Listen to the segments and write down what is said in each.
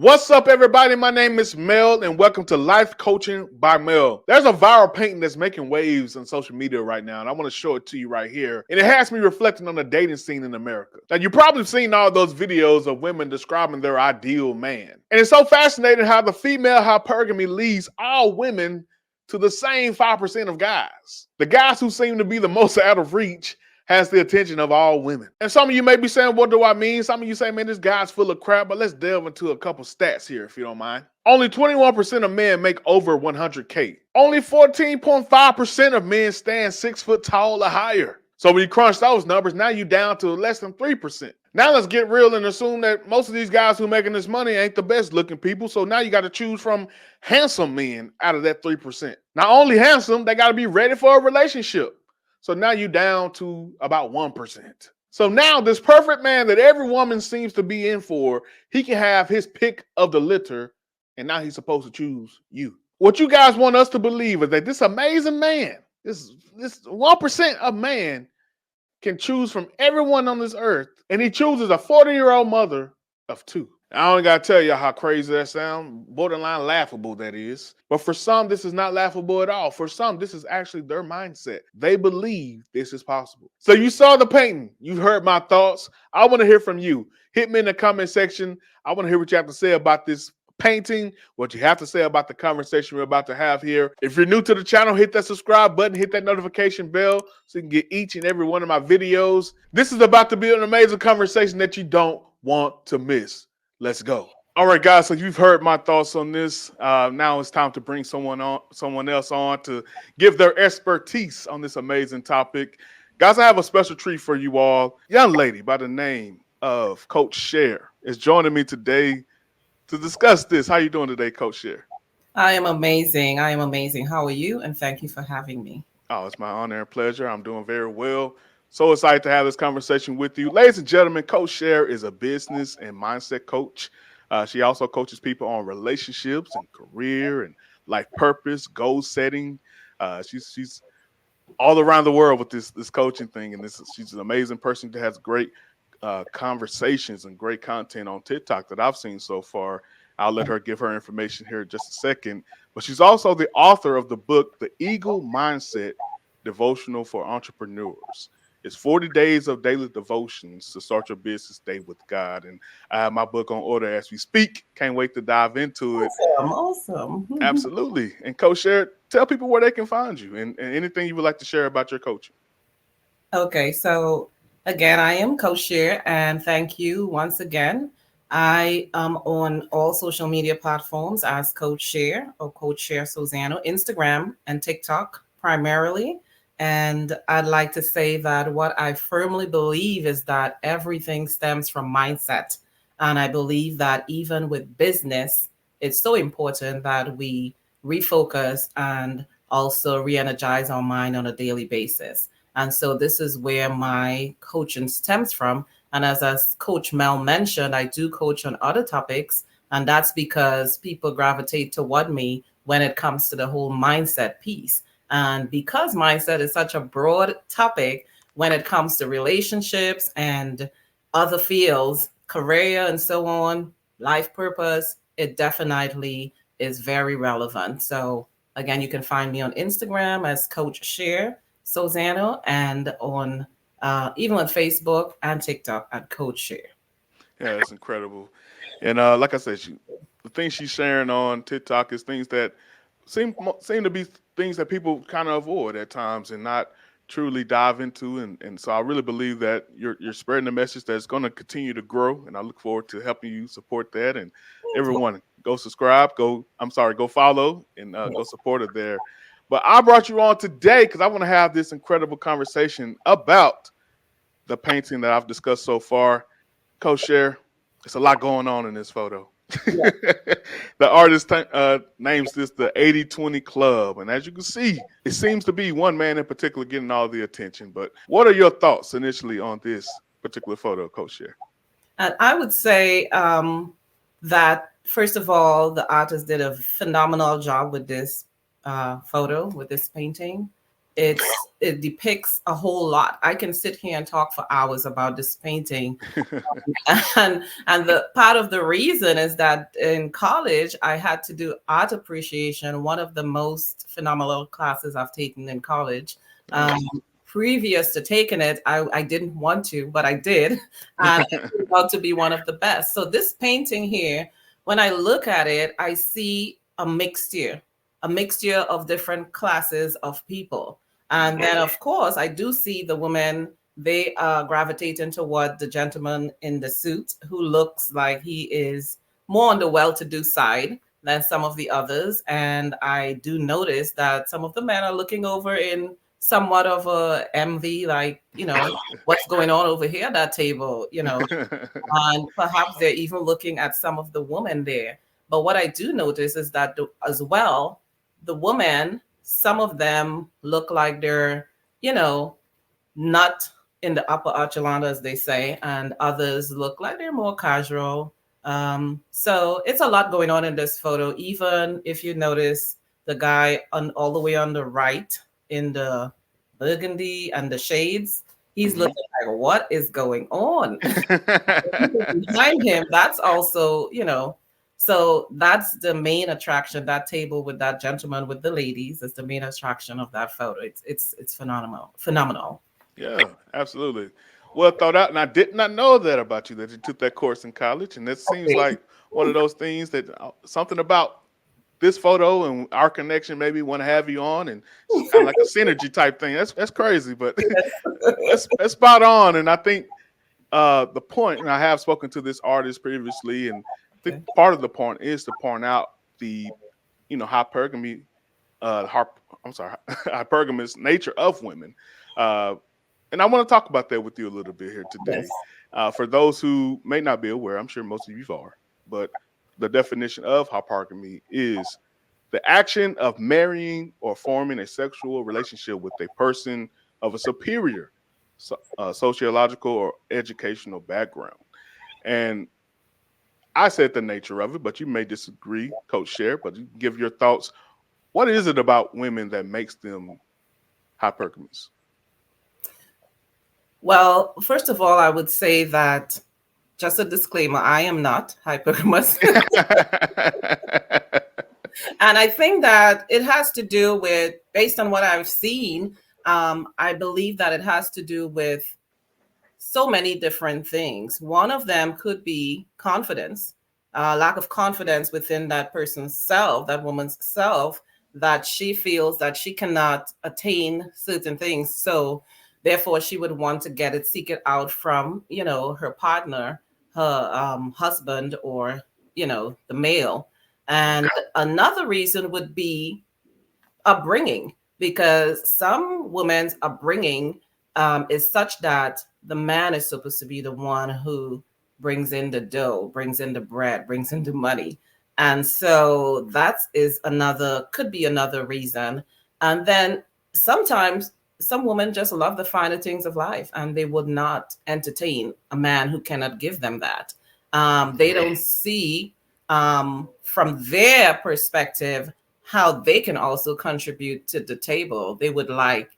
What's up, everybody? My name is Mel, and welcome to Life Coaching by Mel. There's a viral painting that's making waves on social media right now, and I want to show it to you right here. And it has me reflecting on the dating scene in America. Now, you've probably seen all those videos of women describing their ideal man. And it's so fascinating how the female hypergamy leads all women to the same 5% of guys. The guys who seem to be the most out of reach has the attention of all women. And some of you may be saying, what do I mean? Some of you say, man, this guy's full of crap, but let's delve into a couple stats here, if you don't mind. Only 21% of men make over 100K. Only 14.5% of men stand 6 foot tall or higher. So when you crunch those numbers, now you're down to less than 3%. Now let's get real and assume that most of these guys who are making this money ain't the best looking people. So now you got to choose from handsome men out of that 3%. Not only handsome, they got to be ready for a relationship. So now you're down to about 1%. So now this perfect man that every woman seems to be in for, he can have his pick of the litter, and now he's supposed to choose you. What you guys want us to believe is that this amazing man, this 1% of man can choose from everyone on this earth, and he chooses a 40-year-old mother of 2. I only got to tell you how crazy that sounds, borderline laughable that is. But for some, this is not laughable at all. For some, this is actually their mindset. They believe this is possible. So you saw the painting. You've heard my thoughts. I want to hear from you. Hit me in the comment section. I want to hear what you have to say about this painting, what you have to say about the conversation we're about to have here. If you're new to the channel, hit that subscribe button, hit that notification bell so you can get each and every one of my videos. This is about to be an amazing conversation that you don't want to miss. Let's go. All right, guys. So you've heard my thoughts on this. Now it's time to bring someone else on to give their expertise on this amazing topic. Guys, I have a special treat for you all. Young lady by the name of Coach Cher is joining me today to discuss this. How you doing today, Coach Cher? I am amazing. I am amazing. How are you? And thank you for having me. Oh, it's my honor and pleasure. I'm doing very well. So excited to have this conversation with you. Ladies and gentlemen, Coach Cher is a business and mindset coach. She also coaches people on relationships and career and life purpose, goal setting. She's all around the world with this coaching thing. And she's an amazing person that has great conversations and great content on TikTok that I've seen so far. I'll let her give her information here in just a second. But she's also the author of the book, The Eagle Mindset Devotional for Entrepreneurs. It's 40 days of daily devotions to start your business day with God. And I have my book on order as we speak. Can't wait to dive into it. Awesome. Absolutely. And Coach Cher, tell people where they can find you and anything you would like to share about your coaching. Okay, so again, I am Coach Cher, and thank you once again. I am on all social media platforms as Coach Cher or Coach Cher Susano, Instagram and TikTok primarily. And I'd like to say that what I firmly believe is that everything stems from mindset. And I believe that even with business, it's so important that we refocus and also re-energize our mind on a daily basis. And so this is where my coaching stems from. And as Coach Mel mentioned, I do coach on other topics. And that's because people gravitate toward me when it comes to the whole mindset piece. And because mindset is such a broad topic when it comes to relationships and other fields, career and so on, life purpose, it definitely is very relevant. So again, you can find me on Instagram as Coach Cher Susano and on even on Facebook and TikTok at Coach Cher. Yeah, that's incredible. And like I said, the things she's sharing on TikTok is things that seem to be things that people kind of avoid at times and not truly dive into. And so I really believe that you're spreading a message that's going to continue to grow. And I look forward to helping you support that. And everyone, go subscribe, go follow, and go support her there. But I brought you on today because I want to have this incredible conversation about the painting that I've discussed so far. Coach Cher, there's a lot going on in this photo. Yeah. The artist names this the 80-20 Club. And as you can see, it seems to be one man in particular getting all the attention. But what are your thoughts initially on this particular photo, Coach Cher? And I would say that, first of all, the artist did a phenomenal job with this photo, with this painting. It's it depicts a whole lot. I can sit here and talk for hours about this painting. And the part of the reason is that in college I had to do art appreciation, one of the most phenomenal classes I've taken in college. Um, Previous to taking it, I didn't want to, but I did, and it turned out to be one of the best. So this painting here, when I look at it, I see a mixture of different classes of people. And then, of course, I do see the women, they gravitating toward the gentleman in the suit who looks like he is more on the well-to-do side than some of the others. And I do notice that some of the men are looking over in somewhat of a envy, like, what's going on over here at that table, and perhaps they're even looking at some of the women there. But what I do notice is that as well, the women, some of them look like they're, you know, not in the upper echelon, as they say, and others look like they're more casual. So it's a lot going on in this photo. Even if you notice the guy on all the way on the right in the burgundy and the shades, he's looking like, what is going on? Behind him, that's also, so that's the main attraction. That table with that gentleman with the ladies is the main attraction of that photo. It's phenomenal. Yeah, absolutely. Well thought out, and I did not know that about you, that you took that course in college, and it seems Okay. like one of those things that something about this photo and our connection maybe want to have you on, and it's kind of like a synergy type thing. That's crazy, but that's spot on. And I think the point, and I have spoken to this artist previously, and I think Okay. part of the point is to point out the hypergamy, I'm sorry, hypergamous nature of women. Uh, and I want to talk about that with you a little bit here Yes. today. For those who may not be aware, I'm sure most of you are, but the definition of hypergamy is the action of marrying or forming a sexual relationship with a person of a superior sociological or educational background. And I said the nature of it, but you may disagree, Coach Cher, but you give your thoughts. What is it about women that makes them hypergamous? Well, first of all, I would say that, just a disclaimer, I am not hypergamous. And I think that it has to do with, based on what I've seen, I believe that it has to do with so many different things. One of them could be confidence, lack of confidence within that person's self, that woman's self, that she feels that she cannot attain certain things. So therefore she would want to seek it out from, her partner, her husband, or, the male. And another reason would be upbringing, because some women's upbringing is such that the man is supposed to be the one who brings in the dough, brings in the bread, brings in the money. And so that is could be another reason. And then sometimes some women just love the finer things of life and they would not entertain a man who cannot give them that. They don't see from their perspective how they can also contribute to the table. They would like,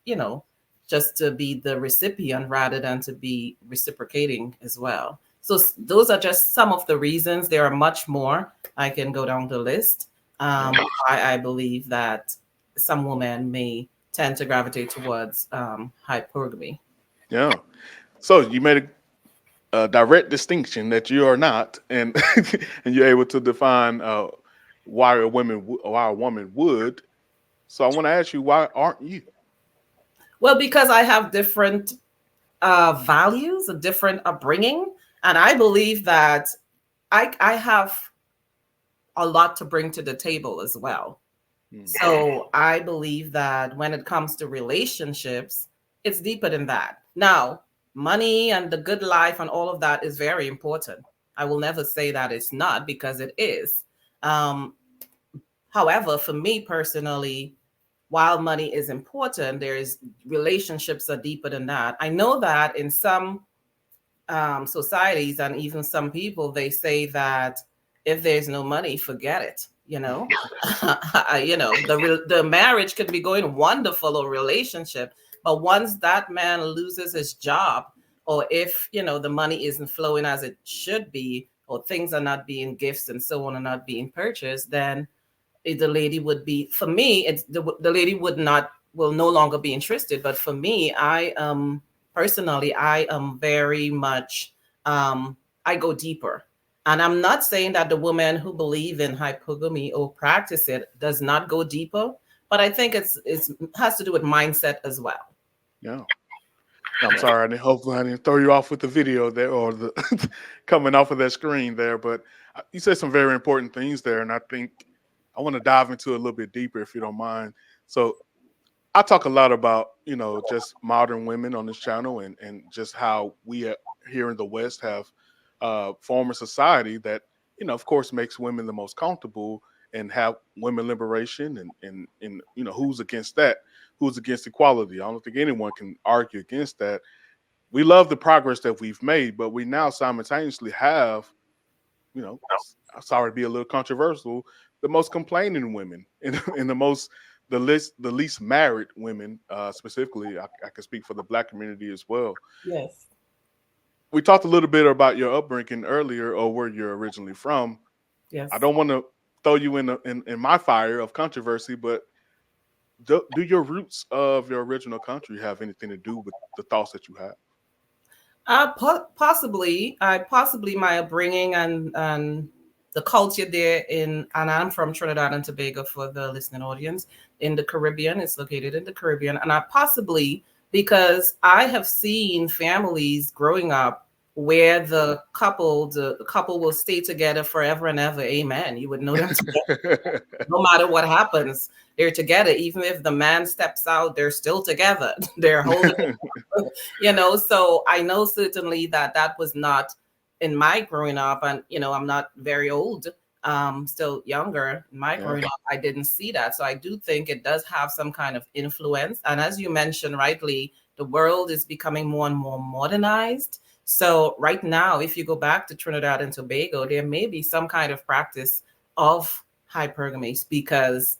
just to be the recipient rather than to be reciprocating as well. So those are just some of the reasons. There are much more. I can go down the list. I believe that some women may tend to gravitate towards hypergamy. Yeah. So you made a direct distinction that you are not, and and you're able to define why a woman would. So I want to ask you, why aren't you? Well, because I have different values, a different upbringing, and I believe that I have a lot to bring to the table as well. So I believe that when it comes to relationships, it's deeper than that. Now, money and the good life and all of that is very important. I will never say that it's not, because it is. Um, However, for me personally, while money is important, there's relationships are deeper than that. I know that in some societies and even some people, they say that if there's no money, forget it. The marriage could be going wonderful, or relationship, But once that man loses his job, or if the money isn't flowing as it should be, or things are not being gifts and so on are not being purchased, then the lady would be, for me, it's the lady will no longer be interested. But for me, I personally, I am very much I go deeper. And I'm not saying that the women who believe in hypergamy or practice it does not go deeper, but I think it's has to do with mindset as well. Yeah. I'm sorry. Hopefully I didn't throw you off with the video there or the coming off of that screen there. But you said some very important things there, and I think I want to dive into it a little bit deeper if you don't mind. So I talk a lot about just modern women on this channel, and just how we here in the West have formed a society that of course makes women the most comfortable and have women liberation, and who's against that, who's against equality. I don't think anyone can argue against that. We love the progress that we've made, but we now simultaneously have, I'm sorry to be a little controversial, the most complaining women and the least married women, specifically. I can speak for the Black community as well. Yes. We talked a little bit about your upbringing earlier, or where you're originally from. I Yes. don't want to throw you in my fire of controversy, but do your roots of your original country have anything to do with the thoughts that you have? Possibly, my upbringing and the culture there and I'm from Trinidad and Tobago for the listening audience in the Caribbean. It's located in the Caribbean, and I possibly because I have seen families growing up where the couple will stay together forever and ever. Amen. You would know them no matter what happens. They're together. Even if the man steps out, they're still together. They're holding so I know certainly that that was not in my growing up. And I'm not very old, still younger. In my Yeah. growing up, I didn't see that. So I do think it does have some kind of influence. And as you mentioned rightly, the world is becoming more and more modernized. So right now, if you go back to Trinidad and Tobago, there may be some kind of practice of hypergamy because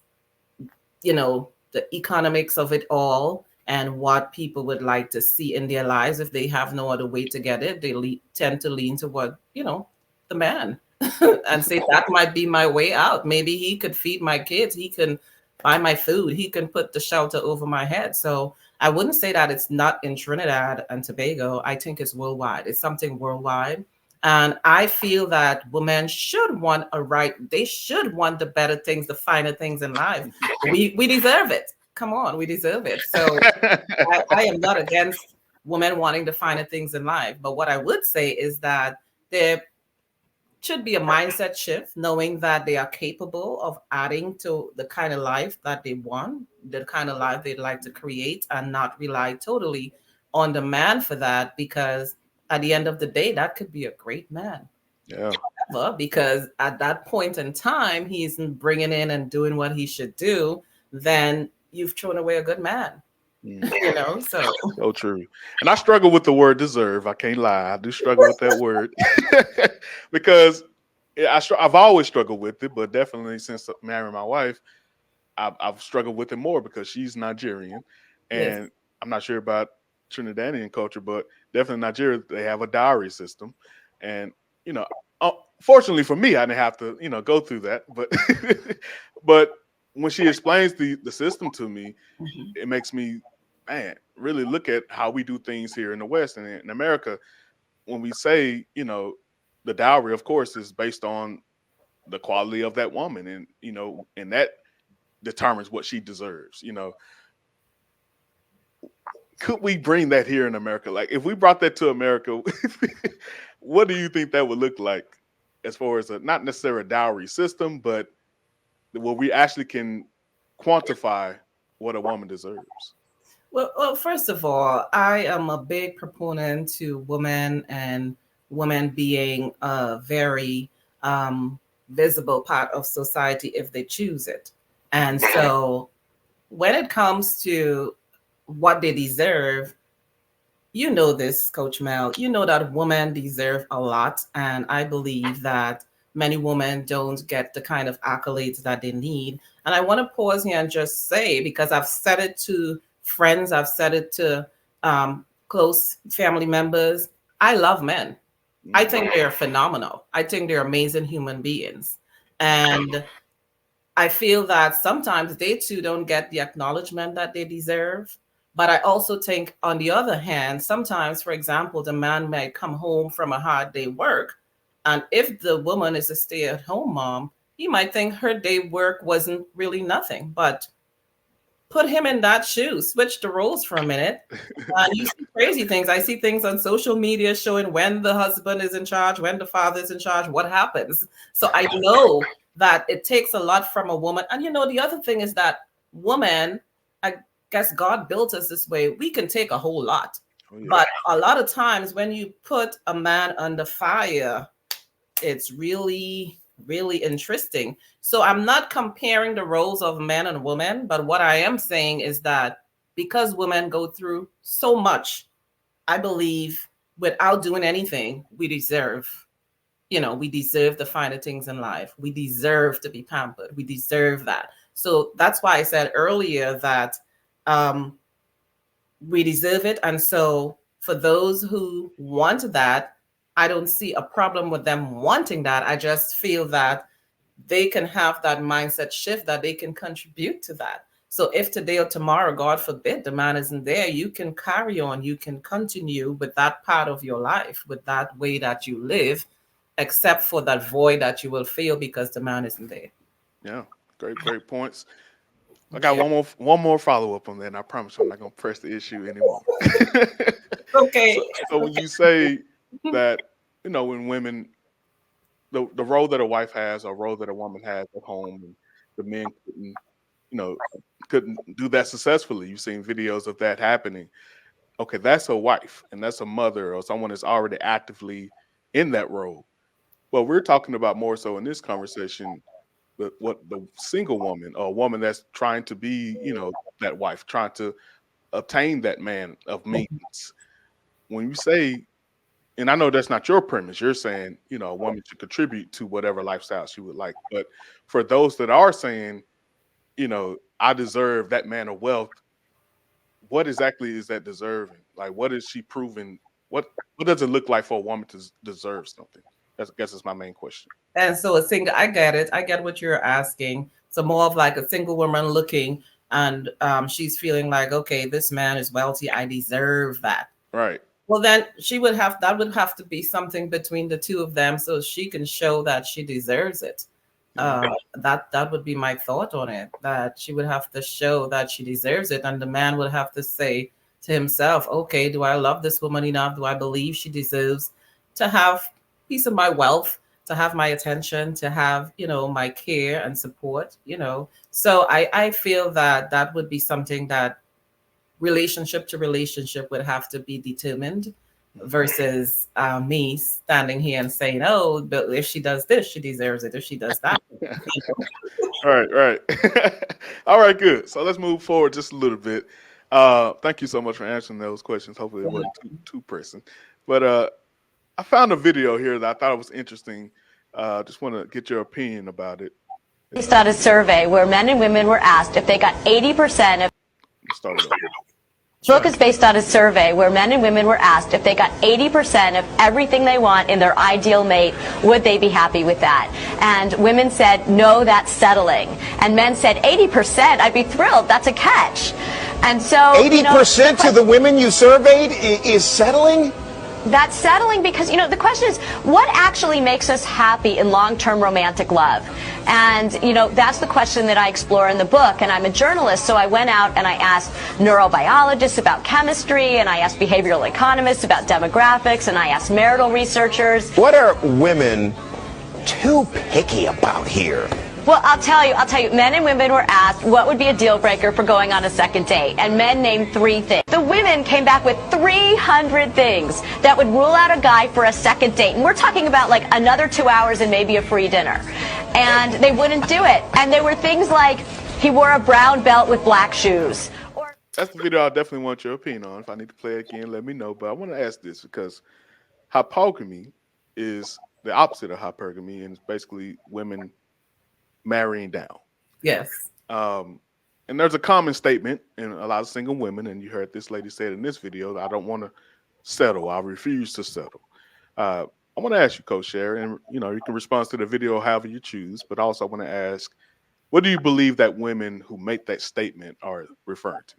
the economics of it all and what people would like to see in their lives. If they have no other way to get it, they tend to lean toward the man and say that might be my way out. Maybe he could feed my kids, he can buy my food, he can put the shelter over my head. So I wouldn't say that it's not in Trinidad and Tobago. I think it's worldwide. It's something worldwide. And I feel that women should want a right. They should want the better things, the finer things in life. We deserve it. Come on, we deserve it. So I am not against women wanting the finer things in life. But what I would say is that there should be a mindset shift, knowing that they are capable of adding to the kind of life that they want, the kind of life they'd like to create, and not rely totally on the man for that. Because at the end of the day, that could be a great man. Yeah. Because at that point in time, he's bringing in and doing what he should do, then you've thrown away a good man. So So true. And I struggle with the word deserve. I can't lie. I do struggle with that word because I've always struggled with it, but definitely since marrying my wife, I've struggled with it more because she's Nigerian, yes. and I'm not sure about Trinidadian culture, but definitely Nigeria, they have a dowry system, and you know, fortunately for me, I didn't have to go through that, but but when she explains the system to me, Mhm. it makes me, man, really look at how we do things here in the West and in America. When we say, the dowry, of course, is based on the quality of that woman, and and that determines what she deserves. Could we bring that here in America? Like, if we brought that to America, what do you think that would look like, as far as not necessarily a dowry system, but where we actually can quantify what a woman deserves? Well, first of all, I am a big proponent to women and women being a very visible part of society if they choose it. And so when it comes to what they deserve, this, Coach Mel, that women deserve a lot. And I believe that many women don't get the kind of accolades that they need. And I want to pause here and just say, because I've said it to friends. I've said it to close family members. I love men. I think they're phenomenal. I think they're amazing human beings. And I feel that sometimes they too don't get the acknowledgement that they deserve. But I also think, on the other hand, sometimes, for example, the man may come home from a hard day work. And if the woman is a stay at home mom, he might think her day work wasn't really nothing. But put him in that shoe, switch the roles for a minute. You see crazy things. I see things on social media showing when the husband is in charge, when the father is in charge, what happens. So I know that it takes a lot from a woman. And the other thing is that woman, I guess God built us this way, we can take a whole lot. Oh, yeah. But a lot of times when you put a man under fire, it's really interesting. So I'm not comparing the roles of men and women, but what I am saying is that because women go through so much, I believe without doing anything, we deserve the finer things in life. We deserve to be pampered. We deserve that. So that's why I said earlier that we deserve it. And so for those who want that, I don't see a problem with them wanting that. I just feel that they can have that mindset shift, that they can contribute to that. So if today or tomorrow, God forbid, the man isn't there, you can carry on. You can continue with that part of your life, with that way that you live, except for that void that you will feel because the man isn't there. Yeah, great points. I got one more follow up on that, and I promise I'm not gonna press the issue anymore. Okay. So when you say that, when women, the role that a wife has, or role that a woman has at home, and the men couldn't do that successfully. You've seen videos of that happening. Okay, that's a wife, and that's a mother, or someone that's already actively in that role. Well, we're talking about more so in this conversation, what the single woman, or a woman that's trying to be, that wife, trying to obtain that man of means. When you say, and I know that's not your premise, you're saying, a woman should contribute to whatever lifestyle she would like. But for those that are saying, I deserve that man of wealth, what exactly is that deserving? Like, what is she proving? What does it look like for a woman to deserve something? I guess that's my main question. And so I get it. I get what you're asking. So more of like a single woman looking, and she's feeling like, okay, this man is wealthy. I deserve that. Right. Well, then that would have to be something between the two of them, so she can show that she deserves it. That would be my thought on it. That she would have to show that she deserves it, and the man would have to say to himself, okay, do I love this woman enough? Do I believe she deserves to have piece of my wealth, to have my attention, to have my care and support? So I feel that would be something that relationship to relationship would have to be determined, versus me standing here and saying, oh, but if she does this, she deserves it. If she does that. Right. All right, good. So let's move forward just a little bit. Thank you so much for answering those questions. Hopefully it wasn't too pressing. But I found a video here that I thought was interesting. Just want to get your opinion about it. Based on a survey where men and women were asked if they got 80% of... The book is based on a survey where men and women were asked if they got 80% of everything they want in their ideal mate, would they be happy with that? And women said, no, that's settling. And men said, 80%, I'd be thrilled, that's a catch. And so 80% of the women you surveyed is settling? That's settling because, the question is, what actually makes us happy in long-term romantic love? And, that's the question that I explore in the book. And I'm a journalist, so I went out and I asked neurobiologists about chemistry, and I asked behavioral economists about demographics, and I asked marital researchers. What are women too picky about here? Well, I'll tell you, men and women were asked what would be a deal breaker for going on a second date, and men named 3 things. The women came back with 300 things that would rule out a guy for a second date. And we're talking about like another 2 hours and maybe a free dinner. And they wouldn't do it. And there were things like he wore a brown belt with black shoes. That's the video I definitely want your opinion on. If I need to play it again, let me know. But I want to ask this because hypergamy is the opposite of hypergamy, and it's basically women marrying down. Yes. And there's a common statement in a lot of single women, and you heard this lady say it in this video, I don't want to settle. I refuse to settle. I want to ask you, Coach Cher, and you can respond to the video however you choose, but also I want to ask, what do you believe that women who make that statement are referring to?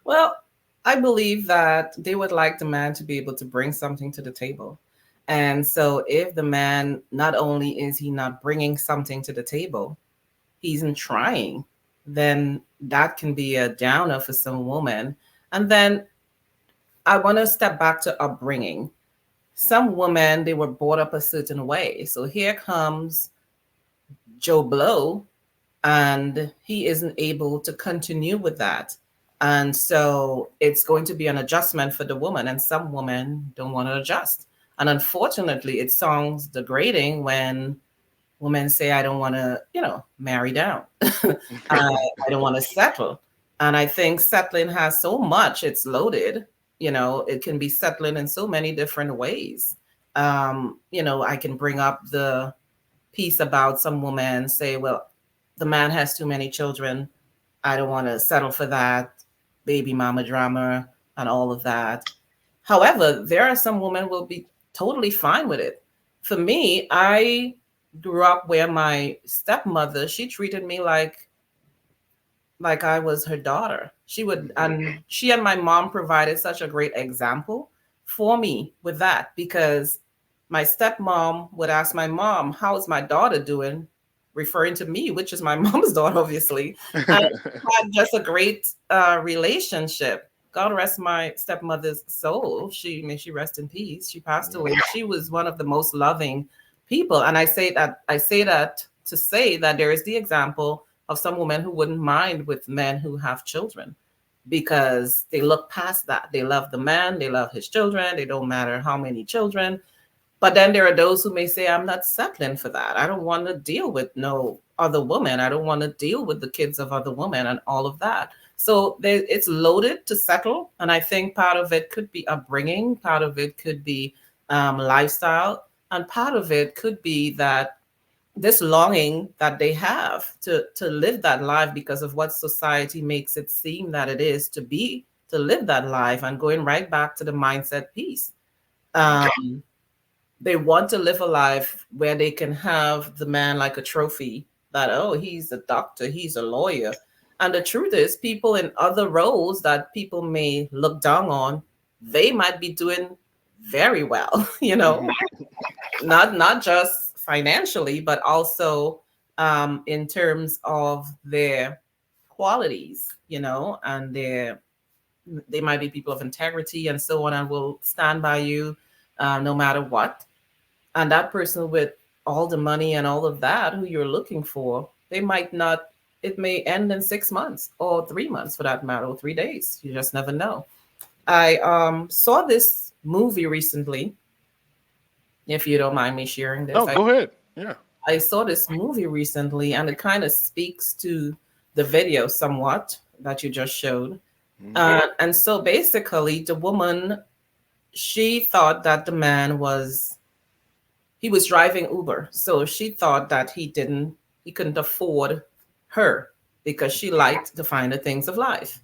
Well, I believe that they would like the man to be able to bring something to the table. And so if the man, not only is he not bringing something to the table, he's not trying, then that can be a downer for some woman. And then I want to step back to upbringing. Some women, they were brought up a certain way. So here comes Joe Blow, and he isn't able to continue with that. And so it's going to be an adjustment for the woman, and some women don't want to adjust. And unfortunately, it sounds degrading when women say, I don't want to, marry down. I don't want to settle. And I think settling has so much, it's loaded. It can be settling in so many different ways. I can bring up the piece about some women say, well, the man has too many children. I don't want to settle for that. Baby mama drama and all of that. However, there are some women will be totally fine with it. For me, I grew up where my stepmother, she treated me like I was her daughter. She would, and she and my mom provided such a great example for me with that, because my stepmom would ask my mom, how's my daughter doing? Referring to me, which is my mom's daughter, obviously. And had just a great relationship. God rest my stepmother's soul. May she rest in peace. She passed away. She was one of the most loving people. And I say that to say that there is the example of some women who wouldn't mind with men who have children, because they look past that. They love the man, they love his children, they don't matter how many children. But then there are those who may say, I'm not settling for that. I don't want to deal with no other woman. I don't want to deal with the kids of other women and all of that. So it's loaded to settle. And I think part of it could be upbringing. Part of it could be lifestyle. And part of it could be that this longing that they have to live that life because of what society makes it seem that it is to live that life, and going right back to the mindset piece. They want to live a life where they can have the man like a trophy, that, oh, he's a doctor, he's a lawyer. And the truth is, people in other roles that people may look down on, they might be doing very well, not just financially, but also in terms of their qualities, and they might be people of integrity and so on, and will stand by you no matter what. And that person with all the money and all of that, who you're looking for, they might not, it may end in 6 months or 3 months for that matter, or 3 days. You just never know. I saw this movie recently, if you don't mind me sharing this. Oh, go ahead. Yeah. I saw this movie recently, and it kind of speaks to the video somewhat that you just showed. And so basically, the woman, she thought that the man was driving Uber. So she thought that he couldn't afford her because she liked the finer things of life.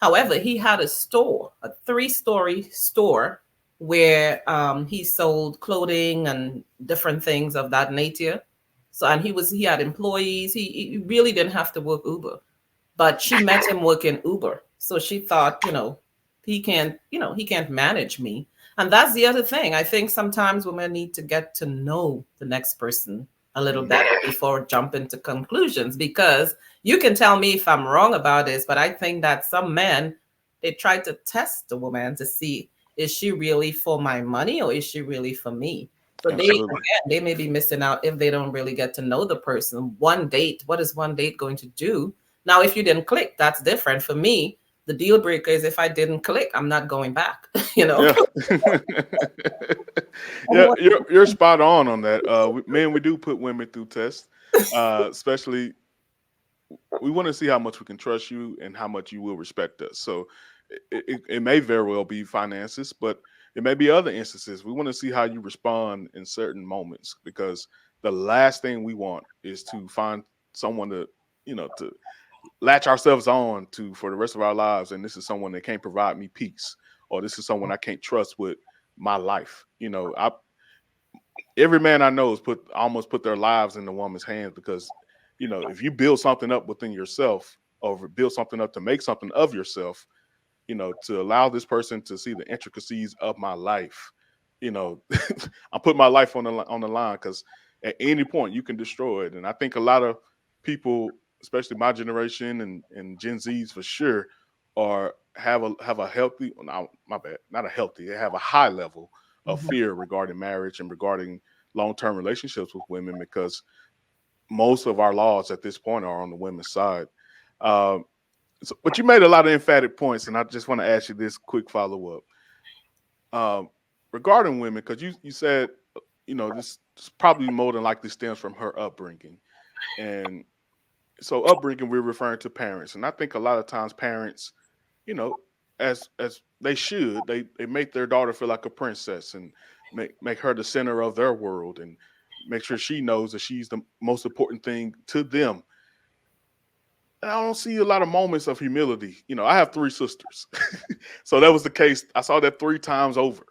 However, he had a store, a 3-story store, where he sold clothing and different things of that nature. So, and he had employees. He really didn't have to work Uber, but she met him working Uber. So she thought, he can't manage me. And that's the other thing. I think sometimes women need to get to know the next person a little better before jumping to conclusions, because you can tell me if I'm wrong about this, but I think that some men, they try to test the woman to see, is she really for my money or is she really for me? So they may be missing out if they don't really get to know the person. One date, what is one date going to do? Now, if you didn't click, that's different. For me, the deal breaker is if I didn't click, I'm not going back. Yeah, yeah, you're spot on that. We do put women through tests, especially we want to see how much we can trust you and how much you will respect us. So it may very well be finances, but it may be other instances. We want to see how you respond in certain moments, because the last thing we want is to find someone to latch ourselves on to for the rest of our lives. And this is someone that can't provide me peace, or this is someone I can't trust with my life. Every man I know has almost put their lives in the woman's hands, because, if you build something up within yourself, or build something up to make something of yourself, to allow this person to see the intricacies of my life, I put my life on the line, because at any point you can destroy it. And I think a lot of people, especially my generation and Gen Zs for sure, have a healthy, no, my bad, not a healthy, they have a high level of fear regarding marriage and regarding long-term relationships with women, because most of our laws at this point are on the women's side. But you made a lot of emphatic points, and I just want to ask you this quick follow-up regarding women, because you said, this probably more than likely stems from her upbringing. And so upbringing, we're referring to parents. And I think a lot of times parents, as they should, they make their daughter feel like a princess, and make her the center of their world, and make sure she knows that she's the most important thing to them. And I don't see a lot of moments of humility. I have 3 sisters. So that was the case. I saw that 3 times over.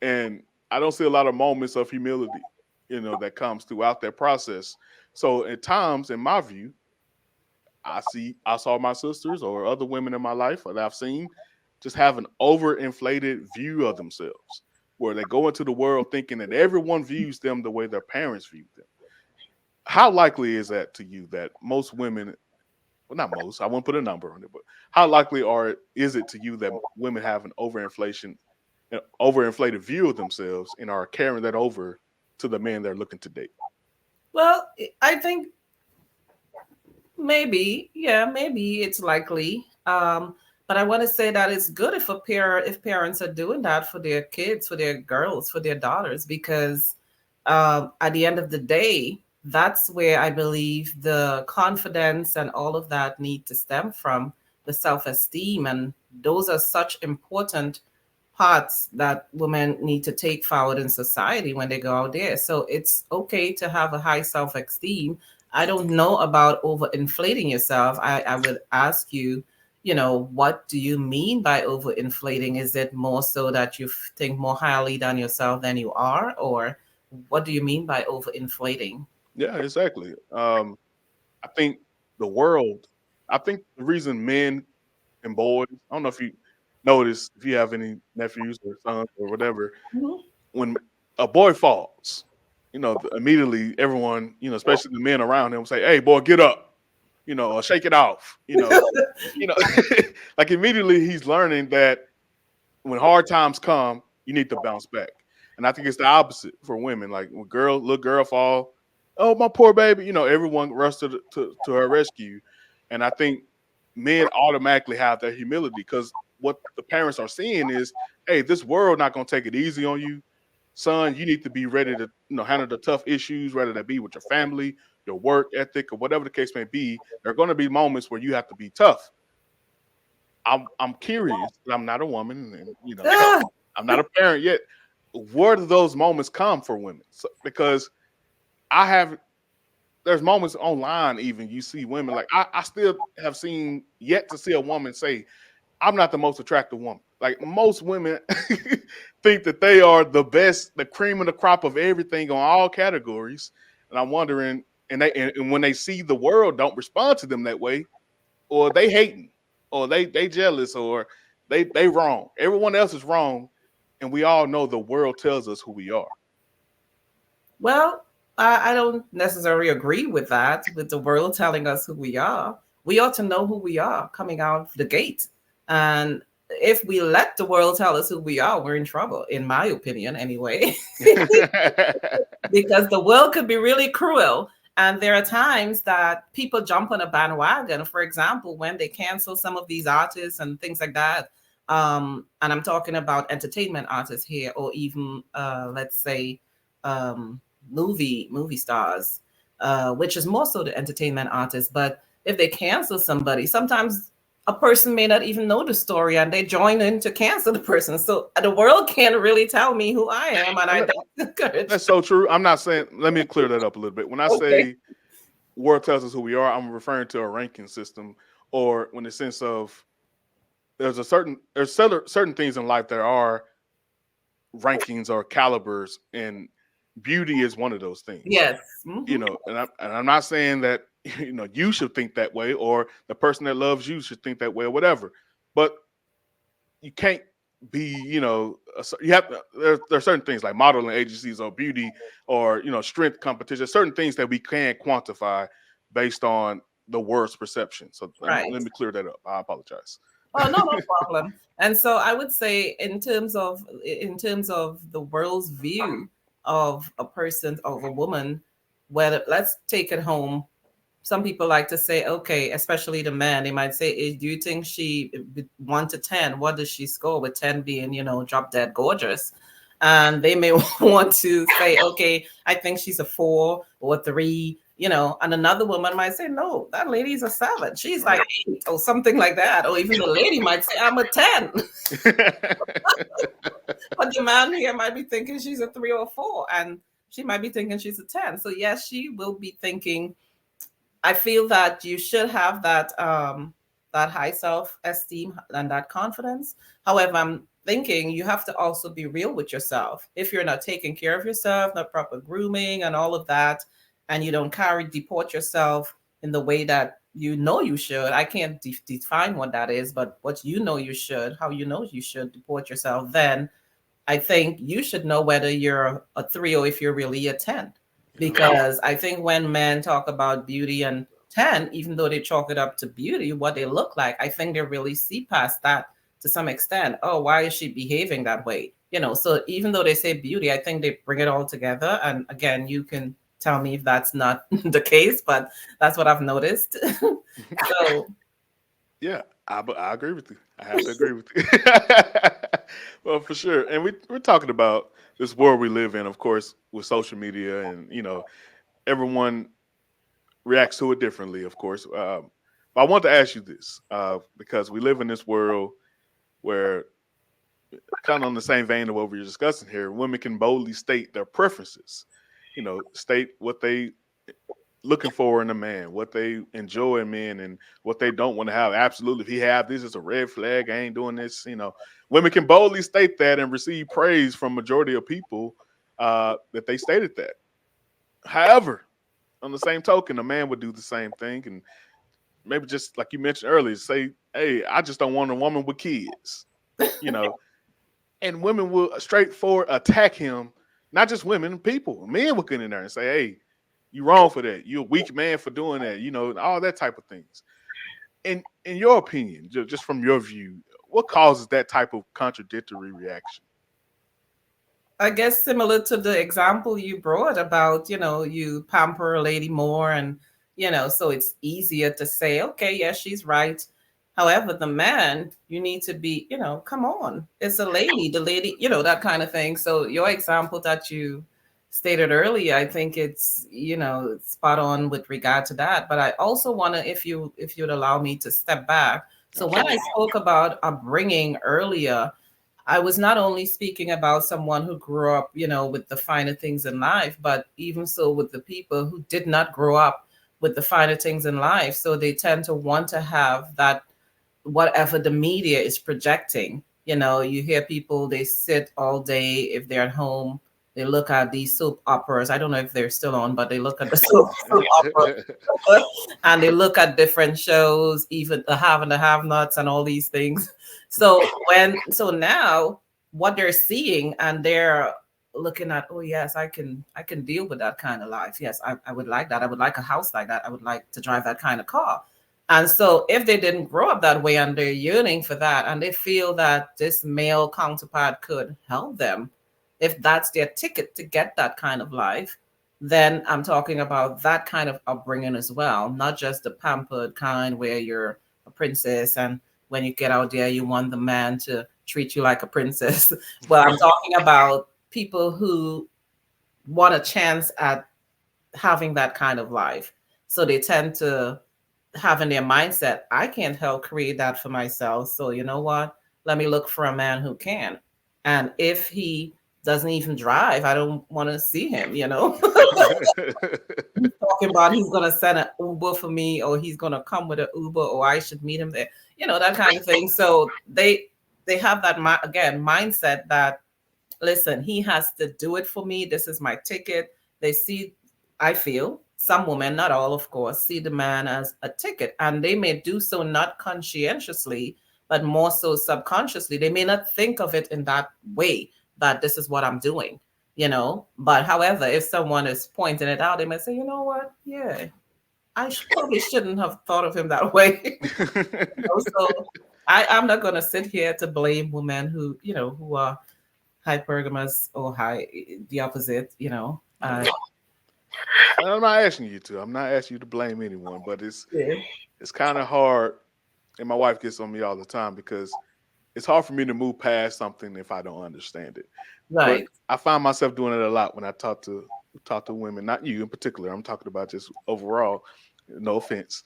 And I don't see a lot of moments of humility, that comes throughout that process. So at times, in my view, I saw my sisters or other women in my life that I've seen just have an overinflated view of themselves, where they go into the world thinking that everyone views them the way their parents viewed them. How likely is that to you, that most women, well, not most, I won't put a number on it, but how likely is it to you that women have an overinflated view of themselves and are carrying that over to the men they're looking to date? Well, I think maybe it's likely. But I want to say that it's good if parents are doing that for their kids, for their girls, for their daughters, because at the end of the day, that's where I believe the confidence and all of that need to stem from, the self-esteem. And those are such important parts that women need to take forward in society when they go out there. So it's okay to have a high self-esteem. I don't know about overinflating yourself. I would ask you, what do you mean by overinflating? Is it more so that you think more highly than yourself than you are? Or what do you mean by overinflating? Yeah, exactly. I think the reason men and boys, I don't know if you notice, if you have any nephews or sons or whatever, Mhm. when a boy falls, immediately everyone, especially the men around him, say, "Hey, boy, get up," or "Shake it off," you know, like immediately he's learning that when hard times come, you need to bounce back. And I think it's the opposite for women. Like when little girl fall, "Oh, my poor baby," everyone rushed to her rescue. And I think men automatically have that humility, because what the parents are seeing is, hey, this world not gonna take it easy on you, son. You need to be ready to handle the tough issues, whether that be with your family, your work ethic, or whatever the case may be. There are going to be moments where you have to be tough. I'm curious. I'm not a woman, and Ah, I'm not a parent yet. Where do those moments come for women? Because I have, there's moments online, even you see women, like I still have seen yet to see a woman say, "I'm not the most attractive woman." Like most women think that they are the best, the cream of the crop of everything on all categories. And I'm wondering, and when they see the world don't respond to them that way, or they hating, or they jealous, or they wrong. Everyone else is wrong, and we all know the world tells us who we are. well, I don't necessarily agree with that, with the world telling us who we are. We ought to know who we are coming out the gate. And if we let the world tell us who we are, we're in trouble, in my opinion, anyway. Because the world could be really cruel. And there are times that people jump on a bandwagon. For example, when they cancel some of these artists and things like that. And I'm talking about entertainment artists here, or even, let's say, um, movie stars, which is more so the entertainment artists. But if they cancel somebody, sometimes a person may not even know the story and they join in to cancel the person. So the world can't really tell me who I am, and I don't encourage. That's so true. I'm not saying, let me clear that up a little bit. When I say world tells us who we are, I'm referring to a ranking system or when the sense of there's certain things in life that are rankings or calibers, and beauty is one of those things. Yes. You know, and I'm not saying that you should think that way, or the person that loves you should think that way, or whatever. But you can't be, you have there are certain things like modeling agencies or beauty or strength competition. Certain things that we can quantify based on the world's perception. So Right. let me clear that up. I apologize. Oh, no problem. And so I would say in terms of the world's view of a person, of a woman, whether let's take it home. Some people like to say, okay, especially the man, they might say, do you think she 1 to 10, what does she score, with 10 being, drop dead gorgeous? And they may want to say, okay, I think she's a 4 or a 3, and another woman might say, no, that lady's a 7. She's like 8 or something like that. Or even the lady might say, I'm a 10. But the man here might be thinking she's a 3 or 4, and she might be thinking she's a 10. So yes, she will be thinking. I feel that you should have that that high self-esteem and that confidence. However, I'm thinking you have to also be real with yourself. If you're not taking care of yourself, not proper grooming and all of that, and you don't deport yourself in the way that you should. I can't define what that is, but what you should, how you should deport yourself, then I think you should know whether you're a 3 or if you're really a 10. Because I think when men talk about beauty and 10, even though they chalk it up to beauty, what they look like, I think they really see past that to some extent. Oh, why is she behaving that way? So even though they say beauty, I think they bring it all together. And again, you can tell me if that's not the case, but that's what I've noticed. So yeah, I agree with you. I have to agree with you. Well, for sure. And we're talking about this world we live in, of course, with social media, and everyone reacts to it differently, of course. But I want to ask you this, because we live in this world where, kind of on the same vein of what we're discussing here, women can boldly state their preferences, state what they looking for in a man, what they enjoy in men, and what they don't want to have. Absolutely, if he have this, it's a red flag. I ain't doing this. Women can boldly state that and receive praise from majority of people that they stated that. However, on the same token, a man would do the same thing, and maybe just like you mentioned earlier, say, "Hey, I just don't want a woman with kids," and women will straightforward attack him. Not just women, people, men will get in there and say, "Hey, you wrong for that. You're a weak man for doing that." All that type of things. In your opinion, just from your view, what causes that type of contradictory reaction? I guess similar to the example you brought about, you pamper a lady more, and, so it's easier to say, okay, yes, she's right. However, the man, you need to be, come on, it's a lady, the lady, that kind of thing. So your example that you stated earlier, I think it's, spot on with regard to that. But I also want to, if you'd allow me to step back. So when I spoke about upbringing earlier, I was not only speaking about someone who grew up, with the finer things in life, but even so with the people who did not grow up with the finer things in life. So they tend to want to have that, whatever the media is projecting. You hear people, they sit all day, if they're at home, they look at these soap operas. I don't know if they're still on, but they look at the soap opera and they look at different shows, even the have and the have-nots and all these things. So now what they're seeing, and they're looking at, oh yes, I can deal with that kind of life. Yes, I would like that. I would like a house like that. I would like to drive that kind of car. And so if they didn't grow up that way and they're yearning for that, and they feel that this male counterpart could help them, if that's their ticket to get that kind of life, then I'm talking about that kind of upbringing as well, not just the pampered kind where you're a princess and when you get out there, you want the man to treat you like a princess. Well, I'm talking about people who want a chance at having that kind of life. So they tend to have in their mindset, I can't help create that for myself. So you know what? Let me look for a man who can. And if he doesn't even drive. I don't want to see him, talking about he's going to send an Uber for me, or he's going to come with an Uber, or I should meet him there, that kind of thing. So they have that, again, mindset that, listen, he has to do it for me. This is my ticket. They see, I feel, some women, not all, of course, see the man as a ticket, and they may do so not conscientiously, but more so subconsciously. They may not think of it in that way, that this is what I'm doing, But however, if someone is pointing it out, they may say, you know what? Yeah, I probably shouldn't have thought of him that way. So I'm not going to sit here to blame women who are hypergamous or the opposite, I'm not asking you to. I'm not asking you to blame anyone, but it's kind of hard, and my wife gets on me all the time because it's hard for me to move past something if I don't understand it. Right. But I find myself doing it a lot when I talk to women, not you in particular. I'm talking about just overall. No offense,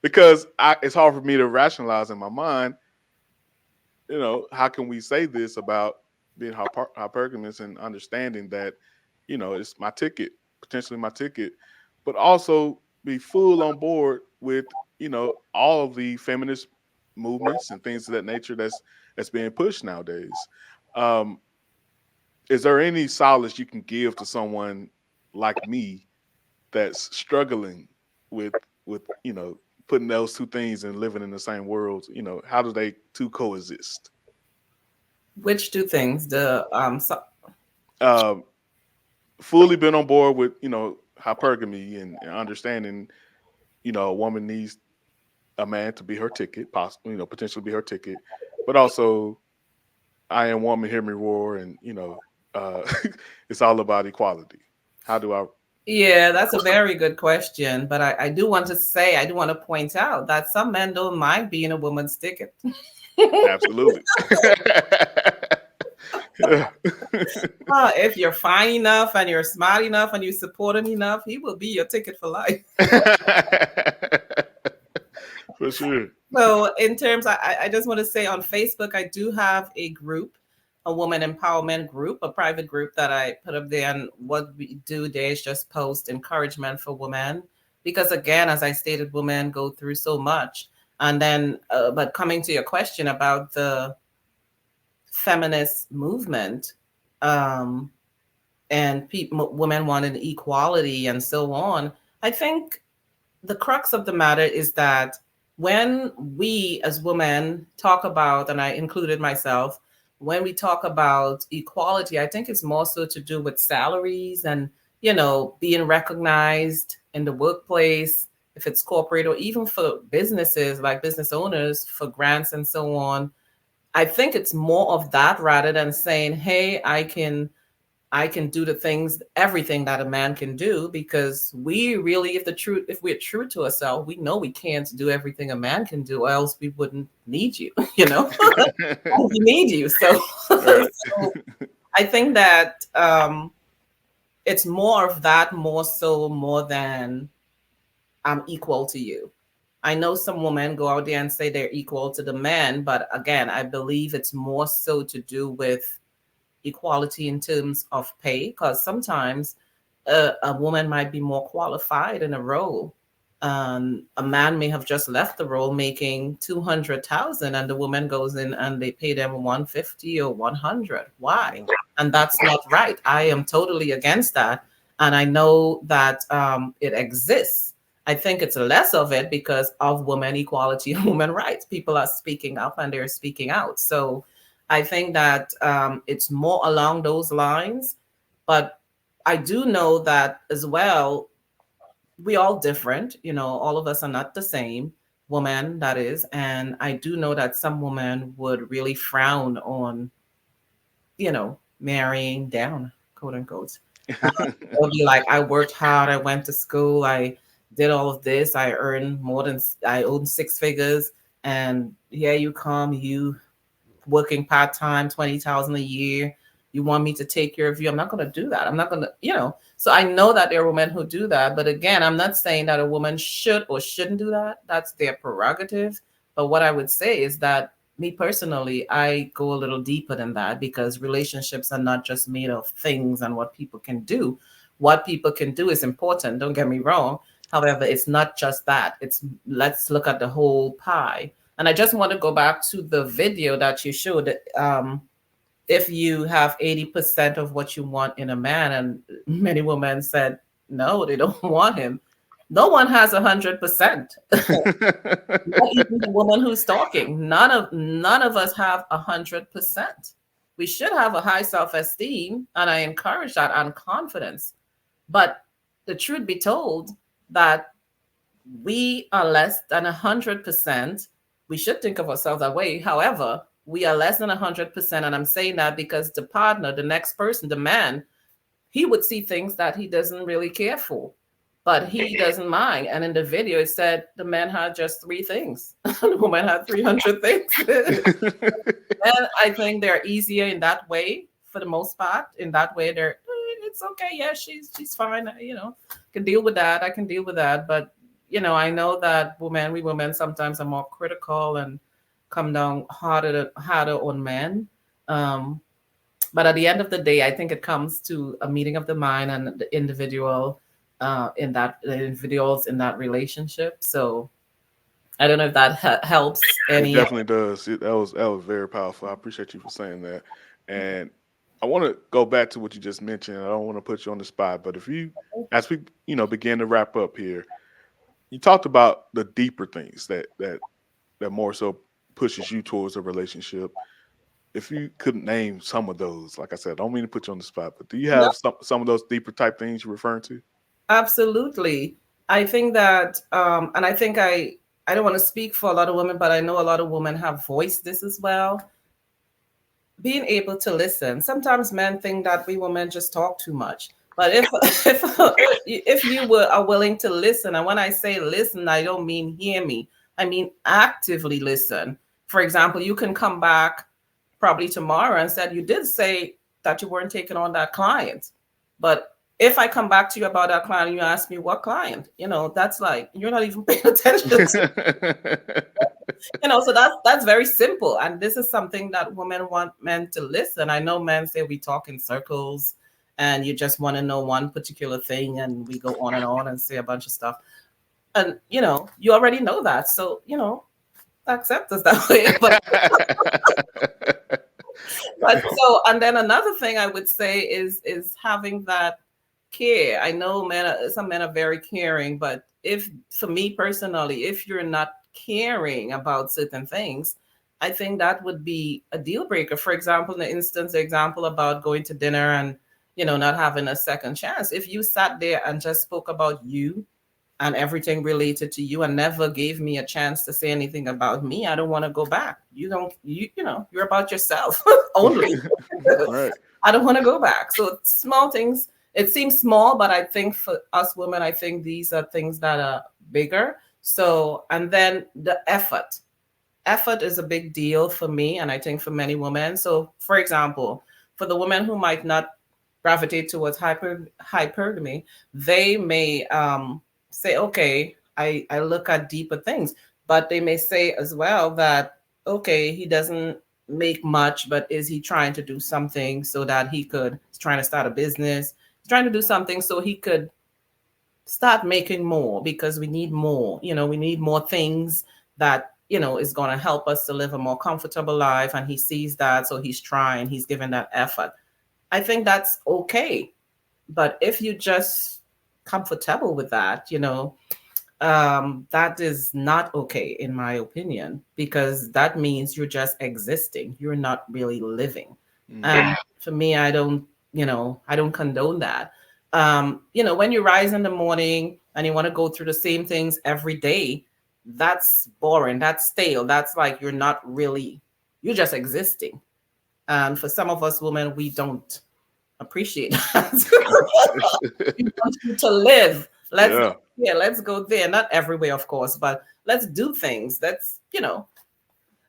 because it's hard for me to rationalize in my mind. How can we say this about being hypergamous and understanding that, it's my ticket, potentially my ticket, but also be full on board with, all of the feminist movements and things of that nature that's being pushed nowadays. Is there any solace you can give to someone like me that's struggling with putting those two things and living in the same world? How do they two coexist? Which two things? Fully been on board with hypergamy and understanding a woman needs a man to be her ticket, possibly potentially be her ticket, but also I am woman, hear me roar, and it's all about equality. How do I? Yeah, that's a very good question. But I do want to point out that some men don't mind being a woman's ticket. Absolutely. If you're fine enough and you're smart enough and you support him enough, he will be your ticket for life. For sure. So in terms, I just want to say on Facebook, I do have a group, a woman empowerment group, a private group that I put up there. And what we do there is just post encouragement for women. Because again, as I stated, women go through so much. And then, but coming to your question about the feminist movement, and women wanting equality and so on, I think the crux of the matter is that when we as women talk about, and I included myself, when we talk about equality, I think it's more so to do with salaries and, being recognized in the workplace, if it's corporate, or even for businesses like business owners for grants and so on. I think it's more of that rather than saying, hey, I can do everything that a man can do, because we really, if we're true to ourselves, we know we can't do everything a man can do, or else we wouldn't need you, we need you. So, Right. So I think that it's more of that, more than I'm equal to you. I know some women go out there and say they're equal to the men, but again, I believe it's more so to do with equality in terms of pay, because sometimes a woman might be more qualified in a role. A man may have just left the role making 200,000, and the woman goes in and they pay them 150 or 100. Why? And that's not right. I am totally against that, and I know that it exists. I think it's less of it because of women equality and women rights. People are speaking up and they're speaking out. So I think that it's more along those lines. But I do know that as well, we all different. All of us are not the same, woman, that is. And I do know that some women would really frown on, marrying down, quote unquote. They'll be like, I worked hard, I went to school, I did all of this, I own 6 figures, and here you come, you working part-time, 20,000 a year. You want me to take care of you? I'm not going to do that. I'm not going to, So I know that there are women who do that. But again, I'm not saying that a woman should or shouldn't do that. That's their prerogative. But what I would say is that me personally, I go a little deeper than that, because relationships are not just made of things and what people can do. What people can do is important, don't get me wrong. However, it's not just that. It's, let's look at the whole pie. And I just want to go back to the video that you showed. If you have 80% of what you want in a man, and many women said no, they don't want him. No one has 100%. Not even the woman who's talking. None of us have 100%. We should have a high self-esteem, and I encourage that, and confidence. But the truth be told, that we are less than 100%. We should think of ourselves that way. However, we are less than 100%, and I'm saying that because the partner, the next person, the man, he would see things that he doesn't really care for, but he doesn't mind. And in the video, it said the man had just 3 things. The woman had 300 things. And I think they're easier in that way, for the most part. In that way, they're, it's okay. Yeah, she's fine. Can deal with that. I can deal with that. But, I know that we women sometimes are more critical and come down harder on men. But at the end of the day, I think it comes to a meeting of the mind and the individuals in that relationship. So I don't know if that helps any. It definitely does. That was very powerful. I appreciate you for saying that. And I want to go back to what you just mentioned. I don't want to put you on the spot, but as we begin to wrap up here, you talked about the deeper things that more so pushes you towards a relationship. If you could name some of those, like I said, I don't mean to put you on the spot, but do you have some of those deeper type things you're referring to? Absolutely. I think that, and I think I don't want to speak for a lot of women, but I know a lot of women have voiced this as well. Being able to listen. Sometimes men think that we women just talk too much. But if you are willing to listen, and when I say listen, I don't mean hear me. I mean actively listen. For example, you can come back probably tomorrow and said, you did say that you weren't taking on that client. But if I come back to you about that client and you ask me what client, that's like, you're not even paying attention to. So that's very simple. And this is something that women want men to listen. I know men say we talk in circles and you just want to know one particular thing, and we go on and say a bunch of stuff. And, you already know that. So, accept us that way. And then another thing I would say is having that care. I know some men are very caring, but for me personally, if you're not caring about certain things, I think that would be a deal breaker. For example, the example about going to dinner and, not having a second chance. If you sat there and just spoke about you and everything related to you and never gave me a chance to say anything about me, I don't want to go back. You're about yourself only. Right. I don't want to go back. So small things, it seems small, but I think for us women, I think these are things that are bigger. So, and then the effort. Effort is a big deal for me, and I think for many women. So, for example, for the women who might not gravitate towards hypergamy, they may say, okay, I look at deeper things, but they may say as well that, okay, he doesn't make much, but is he trying to do something so that he's trying to start a business, he's trying to do something so he could start making more, because we need more, we need more things that, is going to help us to live a more comfortable life. And he sees that, so he's trying, he's giving that effort. I think that's okay. But if you're just comfortable with that, that is not okay, in my opinion, because that means you're just existing. You're not really living. And for me, I don't condone that. When you rise in the morning and you want to go through the same things every day, that's boring. That's stale. That's like, you're just existing. And for some of us women, we don't appreciate that. We want you to live. Let's go there. Not everywhere, of course, but let's do things.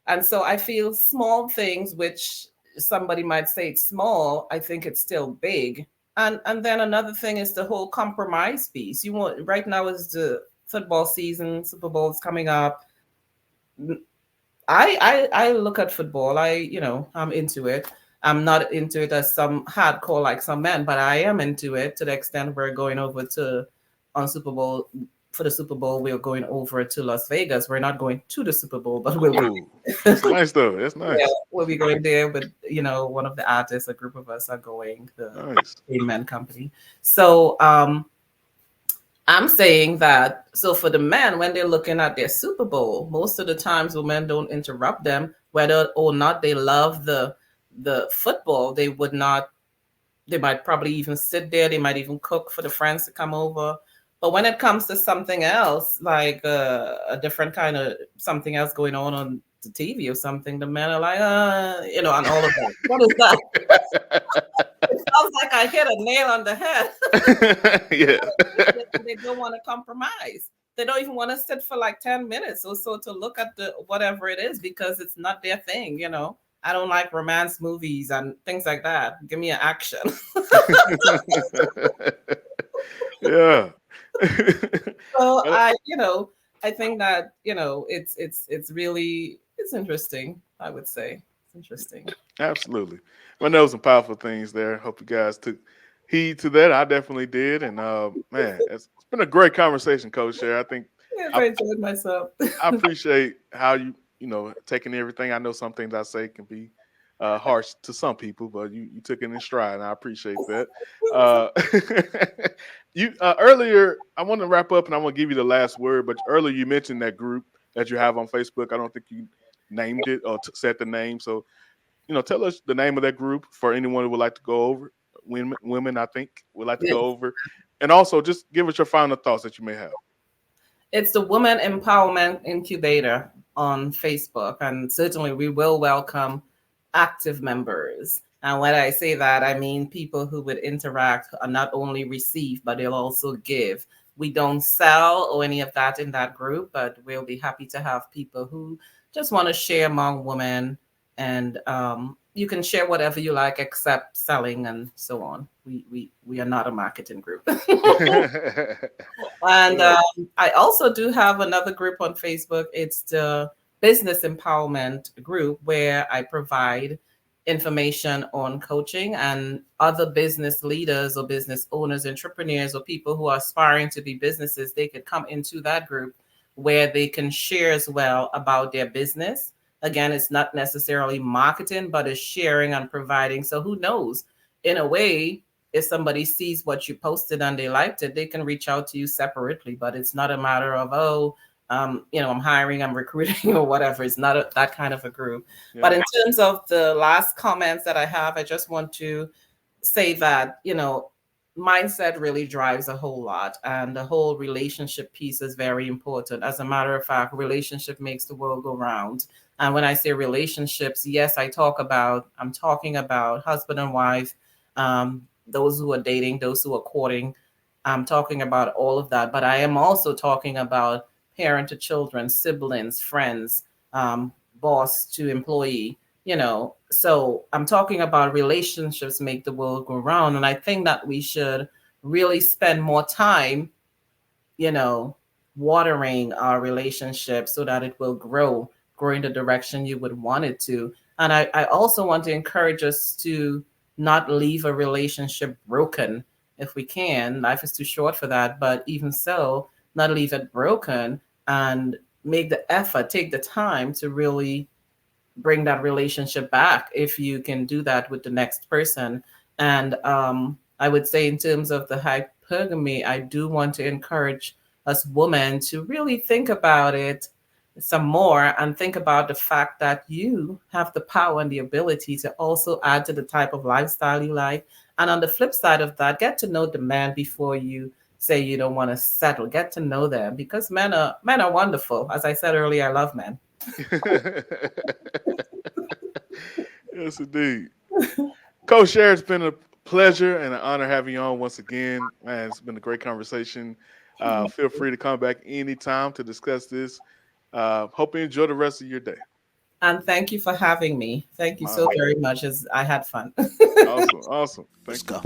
And so I feel small things, which somebody might say it's small, I think it's still big. And then another thing is the whole compromise piece. Right now is the football season, Super Bowl's coming up. I look at football. I'm into it. I'm not into it as some hardcore like some men, but I am into it to the extent we're going over to on Super Bowl for the Super Bowl. We're going over to Las Vegas. We're not going to the Super Bowl, but we'll be. That's nice though. That's nice. Yeah, we'll be going there with one of the artists. A group of us are going. The Amen Company. So I'm saying that, so for the men, when they're looking at their Super Bowl, most of the times women don't interrupt them, whether or not they love the football. They might probably even sit there. They might even cook for the friends to come over. But when it comes to something else, like a different kind of something else going on the TV or something, the men are like, and all of that. What is that? It sounds like I hit a nail on the head. Yeah. They don't want to compromise. They don't even want to sit for like 10 minutes or so to look at the whatever it is, because it's not their thing. I don't like romance movies and things like that. Give me an action. Yeah. So I think that it's really interesting. I would say it's interesting. Absolutely. I know some powerful things there. Hope you guys took heed to that. I definitely did. And man, it's been a great conversation, Coach Cher. I think I enjoyed myself. I appreciate how you taking everything. I know some things I say can be harsh to some people, but you took it in stride, and I appreciate that. You earlier, I want to wrap up, and I want to give you the last word. But earlier, you mentioned that group that you have on Facebook. I don't think you named it or said the name. So, tell us the name of that group for anyone who would like to go over. Women, I think, would like to go over, and also just give us your final thoughts that you may have. It's the Women Empowerment Incubator on Facebook, and certainly we will welcome active members. And when I say that, I mean people who would interact and not only receive, but they'll also give. We don't sell or any of that in that group, but we'll be happy to have people who just want to share among women. And you can share whatever you like except selling and so on. We are not a marketing group. And I also do have another group on Facebook. It's the Business Empowerment Group, where I provide information on coaching, and other business leaders or business owners, entrepreneurs, or people who are aspiring to be businesses, they could come into that group where they can share as well about their business. Again, it's not necessarily marketing, but it's sharing and providing. So who knows, in a way, if somebody sees what you posted and they liked it, they can reach out to you separately. But it's not a matter of, I'm hiring, I'm recruiting or whatever. It's not that kind of a group. Yeah. But in terms of the last comments that I have, I just want to say that, mindset really drives a whole lot, and the whole relationship piece is very important. As a matter of fact, relationship makes the world go round. And when I say relationships, yes, I'm talking about husband and wife, those who are dating, those who are courting. I'm talking about all of that, but I am also talking about parent to children, siblings, friends, boss to employee, So I'm talking about relationships make the world go round. And I think that we should really spend more time, watering our relationship so that it will grow in the direction you would want it to. And I also want to encourage us to not leave a relationship broken if we can. Life is too short for that. But even so, not leave it broken, and make the effort, take the time to really bring that relationship back if you can do that with the next person. And I would say in terms of the hypergamy, I do want to encourage us women to really think about it some more and think about the fact that you have the power and the ability to also add to the type of lifestyle you like. And on the flip side of that, get to know the man before you say you don't want to settle. Get to know them, because men are wonderful. As I said earlier, I love men. Yes, indeed. Coach Cher, it's been a pleasure and an honor having you on once again. Man, it's been a great conversation. Feel free to come back anytime to discuss this. Hope you enjoy the rest of your day. And thank you for having me. Thank you so very much. I had fun. Awesome. Let's go.